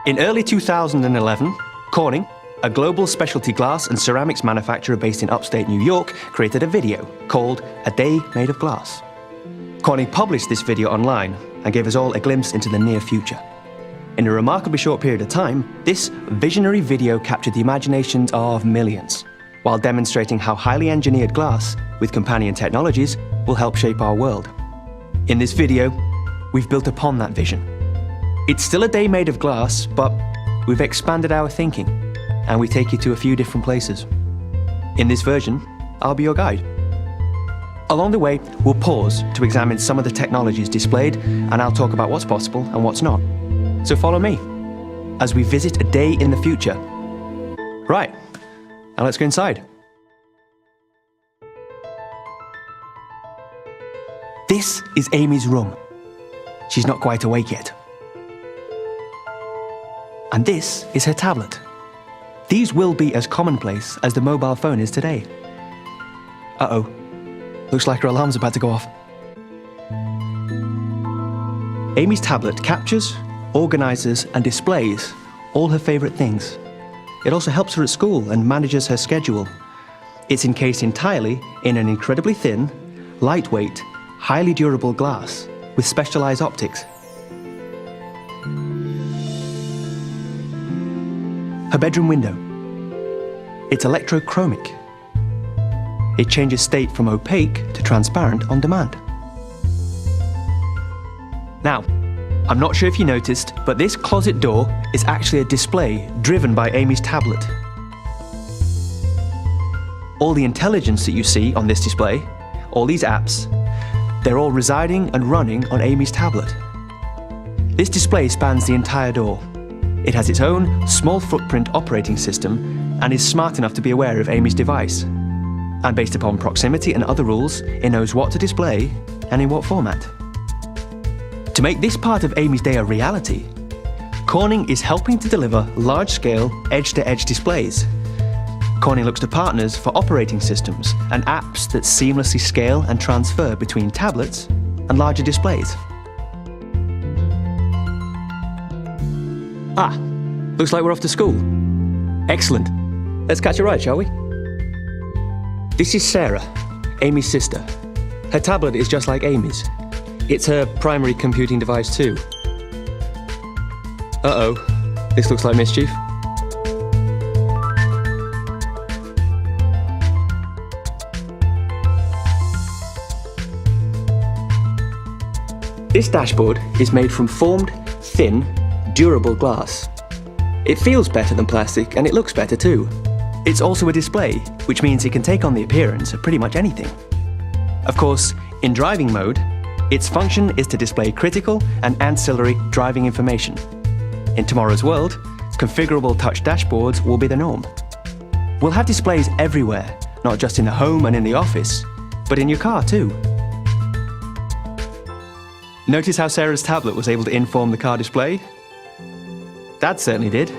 In early 2011, Corning, a global specialty glass and ceramics manufacturer based in upstate New York, created a video called A Day Made of Glass. Corning published this video online and gave us all a glimpse into the near future. In a remarkably short period of time, this visionary video captured the imaginations of millions, while demonstrating how highly engineered glass, with companion technologies, will help shape our world. In this video, we've built upon that vision. It's still a day made of glass, but we've expanded our thinking, and we take you to a few different places. In this version, I'll be your guide. Along the way, we'll pause to examine some of the technologies displayed, and I'll talk about what's possible and what's not. So follow me as we visit a day in the future. Right, now let's go inside. This is Amy's room. She's not quite awake yet. And this is her tablet. These will be as commonplace as the mobile phone is today. Uh-oh, looks like her alarm's about to go off. Amy's tablet captures, organizes and displays all her favorite things. It also helps her at school and manages her schedule. It's encased entirely in an incredibly thin, lightweight, highly durable glass with specialized optics. Her bedroom window. It's electrochromic. It changes state from opaque to transparent on demand. Now, I'm not sure if you noticed, but this closet door is actually a display driven by Amy's tablet. All the intelligence that you see on this display, all these apps, they're all residing and running on Amy's tablet. This display spans the entire door. It has its own small footprint operating system and is smart enough to be aware of Amy's device. And based upon proximity and other rules, it knows what to display and in what format. To make this part of Amy's day a reality, Corning is helping to deliver large-scale, edge-to-edge displays. Corning looks to partners for operating systems and apps that seamlessly scale and transfer between tablets and larger displays. Ah, looks like we're off to school. Excellent. Let's catch a ride, shall we? This is Sarah, Amy's sister. Her tablet is just like Amy's. It's her primary computing device too. Uh-oh, this looks like mischief. This dashboard is made from formed, thin, durable glass. It feels better than plastic and it looks better too. It's also a display, which means it can take on the appearance of pretty much anything. Of course, in driving mode, its function is to display critical and ancillary driving information. In tomorrow's world, configurable touch dashboards will be the norm. We'll have displays everywhere, not just in the home and in the office, but in your car too. Notice how Sarah's tablet was able to inform the car display? Dad certainly did.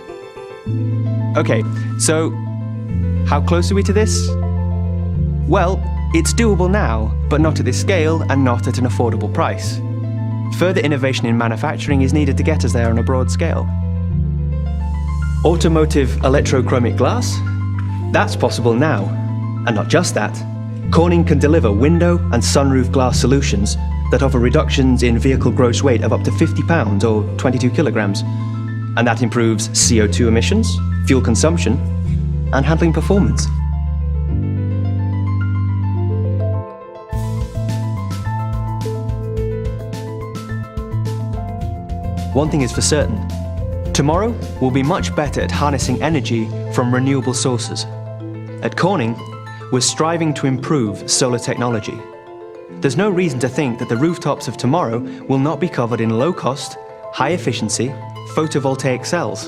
Okay, so how close are we to this? Well, it's doable now, but not at this scale and not at an affordable price. Further innovation in manufacturing is needed to get us there on a broad scale. Automotive electrochromic glass? That's possible now. And not just that, Corning can deliver window and sunroof glass solutions that offer reductions in vehicle gross weight of up to 50 pounds or 22 kilograms. And that improves CO2 emissions, fuel consumption, and handling performance. One thing is for certain, tomorrow will be much better at harnessing energy from renewable sources. At Corning, we're striving to improve solar technology. There's no reason to think that the rooftops of tomorrow will not be covered in low-cost, high-efficiency photovoltaic cells.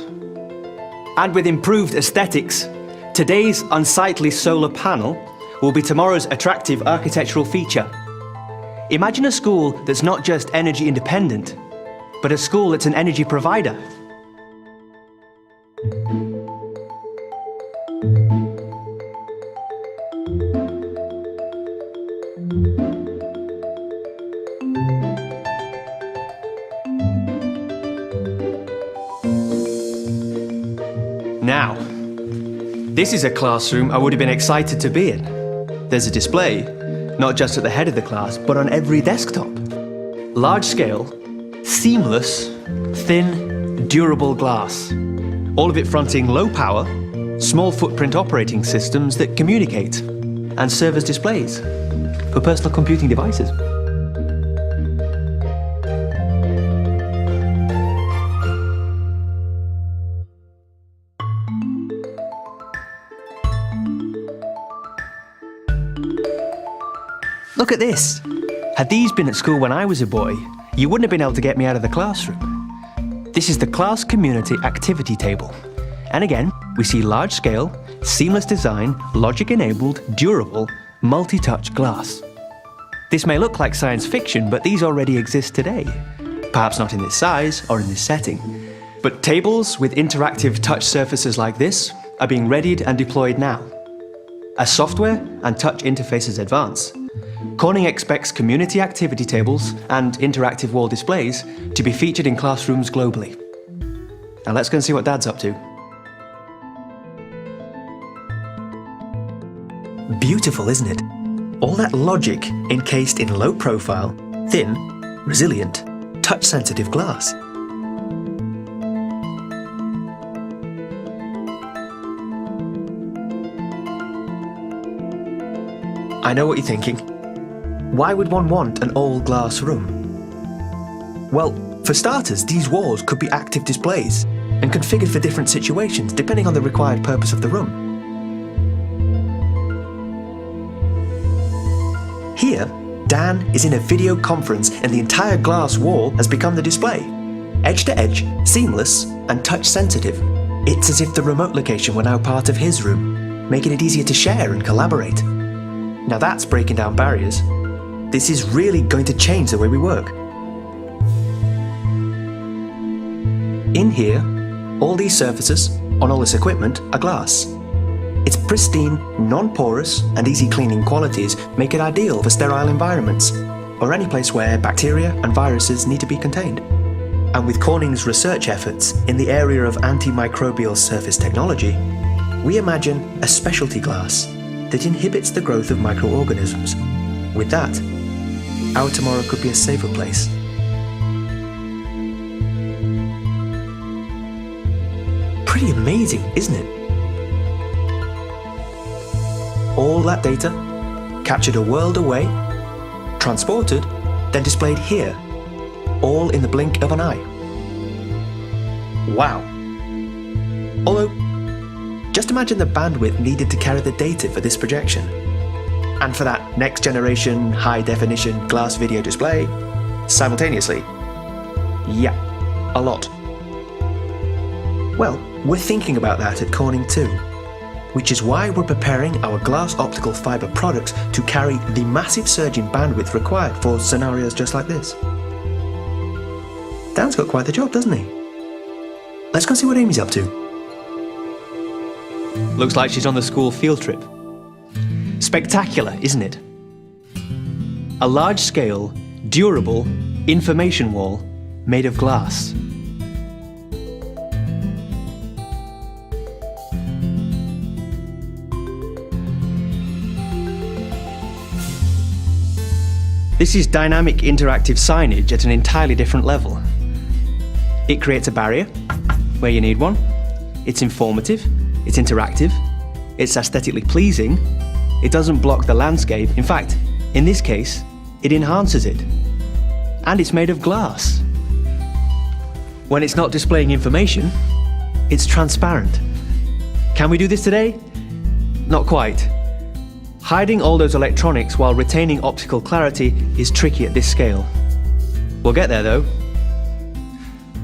And with improved aesthetics, today's unsightly solar panel will be tomorrow's attractive architectural feature. Imagine a school that's not just energy independent, but a school that's an energy provider. Now, this is a classroom I would have been excited to be in. There's a display, not just at the head of the class, but on every desktop. Large scale, seamless, thin, durable glass. All of it fronting low power, small footprint operating systems that communicate and serve as displays for personal computing devices. Look at this. Had these been at school when I was a boy, you wouldn't have been able to get me out of the classroom. This is the Class Community Activity Table. And again, we see large-scale, seamless design, logic-enabled, durable, multi-touch glass. This may look like science fiction, but these already exist today. Perhaps not in this size or in this setting. But tables with interactive touch surfaces like this are being readied and deployed now. As software and touch interfaces advance, Corning expects community activity tables and interactive wall displays to be featured in classrooms globally. Now let's go and see what Dad's up to. Beautiful, isn't it? All that logic encased in low-profile, thin, resilient, touch-sensitive glass. I know what you're thinking. Why would one want an all-glass room? Well, for starters, these walls could be active displays and configured for different situations depending on the required purpose of the room. Here, Dan is in a video conference and the entire glass wall has become the display. Edge-to-edge, seamless, and touch-sensitive. It's as if the remote location were now part of his room, making it easier to share and collaborate. Now that's breaking down barriers. This is really going to change the way we work. In here, all these surfaces on all this equipment are glass. Its pristine, non-porous and easy cleaning qualities make it ideal for sterile environments or any place where bacteria and viruses need to be contained. And with Corning's research efforts in the area of antimicrobial surface technology, we imagine a specialty glass that inhibits the growth of microorganisms. With that, our tomorrow could be a safer place. Pretty amazing, isn't it? All that data, captured a world away, transported, then displayed here, all in the blink of an eye. Wow. Although, just imagine the bandwidth needed to carry the data for this projection. And for that next generation high-definition glass video display, simultaneously. Yeah, a lot. Well, we're thinking about that at Corning too, which is why we're preparing our glass optical fiber products to carry the massive surge in bandwidth required for scenarios just like this. Dan's got quite the job, doesn't he? Let's go see what Amy's up to. Looks like she's on the school field trip. Spectacular, isn't it? A large-scale, durable information wall made of glass. This is dynamic interactive signage at an entirely different level. It creates a barrier where you need one. It's informative, it's interactive, it's aesthetically pleasing. It doesn't block the landscape. In fact, in this case, it enhances it. And it's made of glass. When it's not displaying information, it's transparent. Can we do this today? Not quite. Hiding all those electronics while retaining optical clarity is tricky at this scale. We'll get there though.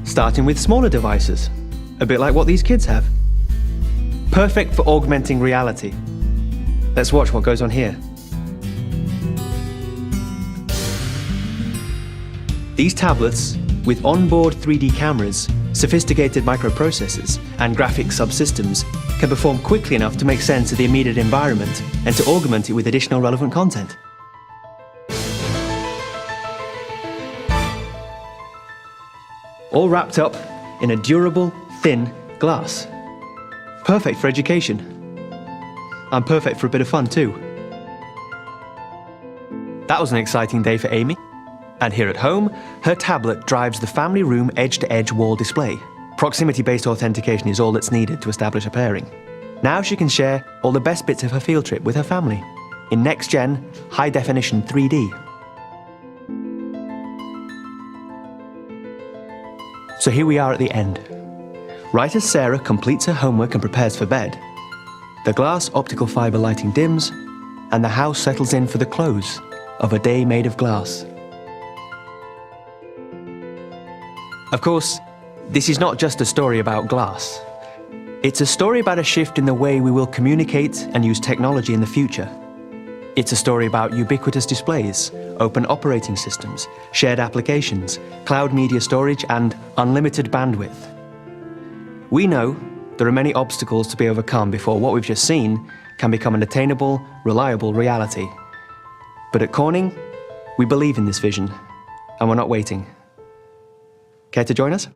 Starting with smaller devices, a bit like what these kids have. Perfect for augmenting reality. Let's watch what goes on here. These tablets, with onboard 3D cameras, sophisticated microprocessors, and graphics subsystems, can perform quickly enough to make sense of the immediate environment and to augment it with additional relevant content. All wrapped up in a durable, thin glass. Perfect for education. And perfect for a bit of fun too. That was an exciting day for Amy. And here at home, her tablet drives the family room edge-to-edge wall display. Proximity-based authentication is all that's needed to establish a pairing. Now she can share all the best bits of her field trip with her family in next-gen, high-definition 3D. So here we are at the end. Right as Sarah completes her homework and prepares for bed, the glass optical fibre lighting dims, and the house settles in for the close of A Day Made of Glass. Of course, this is not just a story about glass. It's a story about a shift in the way we will communicate and use technology in the future. It's a story about ubiquitous displays, open operating systems, shared applications, cloud media storage, and unlimited bandwidth. We know there are many obstacles to be overcome before what we've just seen can become an attainable, reliable reality. But at Corning, we believe in this vision, and we're not waiting. Care to join us?